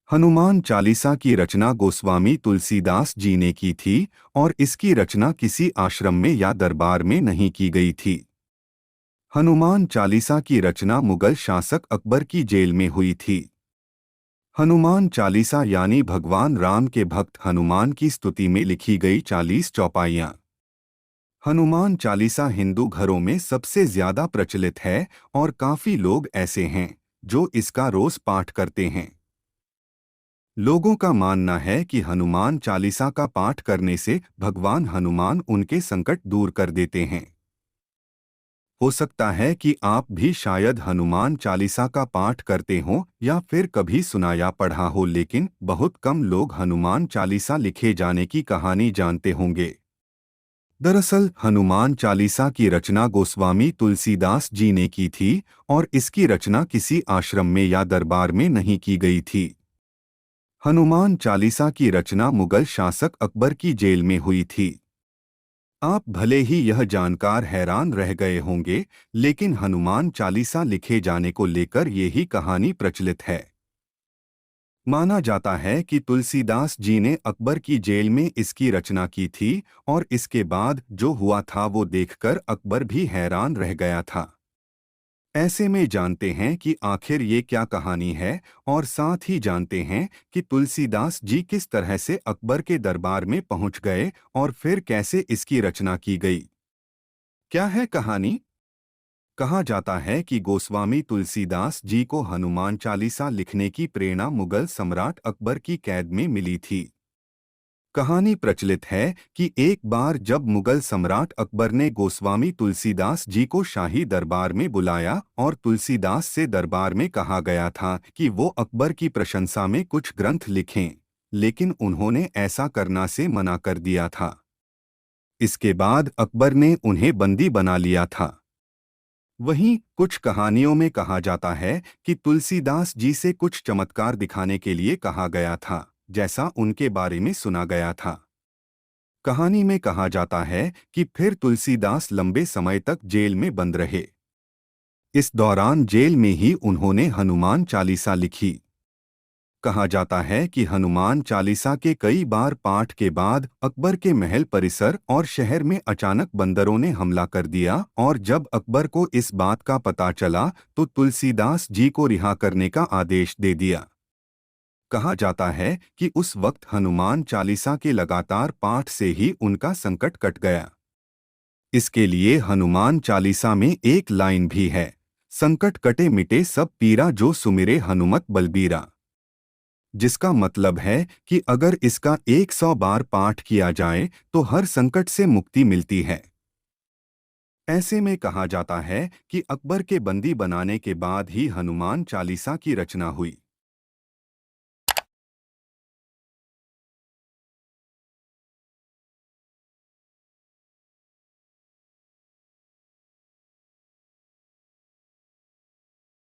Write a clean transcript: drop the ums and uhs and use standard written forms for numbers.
हनुमान चालीसा की रचना गोस्वामी तुलसीदास जी ने की थी और इसकी रचना किसी आश्रम में या दरबार में नहीं की गई थी। हनुमान चालीसा की रचना मुगल शासक अकबर की जेल में हुई थी। हनुमान चालीसा यानी भगवान राम के भक्त हनुमान की स्तुति में लिखी गई 40 चौपाइयाँ। हनुमान चालीसा हिंदू घरों में सबसे ज्यादा प्रचलित है और काफी लोग ऐसे हैं जो इसका रोज पाठ करते हैं। लोगों का मानना है कि हनुमान चालीसा का पाठ करने से भगवान हनुमान उनके संकट दूर कर देते हैं। हो सकता है कि आप भी शायद हनुमान चालीसा का पाठ करते हो या फिर कभी सुना या पढ़ा हो, लेकिन बहुत कम लोग हनुमान चालीसा लिखे जाने की कहानी जानते होंगे। दरअसल हनुमान चालीसा की रचना गोस्वामी तुलसीदास जी ने की थी और इसकी रचना किसी आश्रम में या दरबार में नहीं की गई थी। हनुमान चालीसा की रचना मुगल शासक अकबर की जेल में हुई थी। आप भले ही यह जानकर हैरान रह गए होंगे, लेकिन हनुमान चालीसा लिखे जाने को लेकर यही कहानी प्रचलित है। माना जाता है कि तुलसीदास जी ने अकबर की जेल में इसकी रचना की थी और इसके बाद जो हुआ था वो देखकर अकबर भी हैरान रह गया था। ऐसे में जानते हैं कि आखिर ये क्या कहानी है और साथ ही जानते हैं कि तुलसीदास जी किस तरह से अकबर के दरबार में पहुंच गए और फिर कैसे इसकी रचना की गई। क्या है कहानी? कहा जाता है कि गोस्वामी तुलसीदास जी को हनुमान चालीसा लिखने की प्रेरणा मुगल सम्राट अकबर की कैद में मिली थी। कहानी प्रचलित है कि एक बार जब मुगल सम्राट अकबर ने गोस्वामी तुलसीदास जी को शाही दरबार में बुलाया और तुलसीदास से दरबार में कहा गया था कि वो अकबर की प्रशंसा में कुछ ग्रंथ लिखें, लेकिन उन्होंने ऐसा करना से मना कर दिया था। इसके बाद अकबर ने उन्हें बंदी बना लिया था। वहीं कुछ कहानियों में कहा जाता है कि तुलसीदास जी से कुछ चमत्कार दिखाने के लिए कहा गया था, जैसा उनके बारे में सुना गया था। कहानी में कहा जाता है कि फिर तुलसीदास लंबे समय तक जेल में बंद रहे। इस दौरान जेल में ही उन्होंने हनुमान चालीसा लिखी। कहा जाता है कि हनुमान चालीसा के कई बार पाठ के बाद अकबर के महल परिसर और शहर में अचानक बंदरों ने हमला कर दिया और जब अकबर को इस बात का पता चला तो तुलसीदास जी को रिहा करने का आदेश दे दिया। कहा जाता है कि उस वक्त हनुमान चालीसा के लगातार पाठ से ही उनका संकट कट गया। इसके लिए हनुमान चालीसा में एक लाइन भी है, संकट कटे मिटे सब पीरा जो सुमिरे हनुमत बलबीरा, जिसका मतलब है कि अगर इसका 100 बार पाठ किया जाए तो हर संकट से मुक्ति मिलती है। ऐसे में कहा जाता है कि अकबर के बंदी बनाने के बाद ही हनुमान चालीसा की रचना हुई।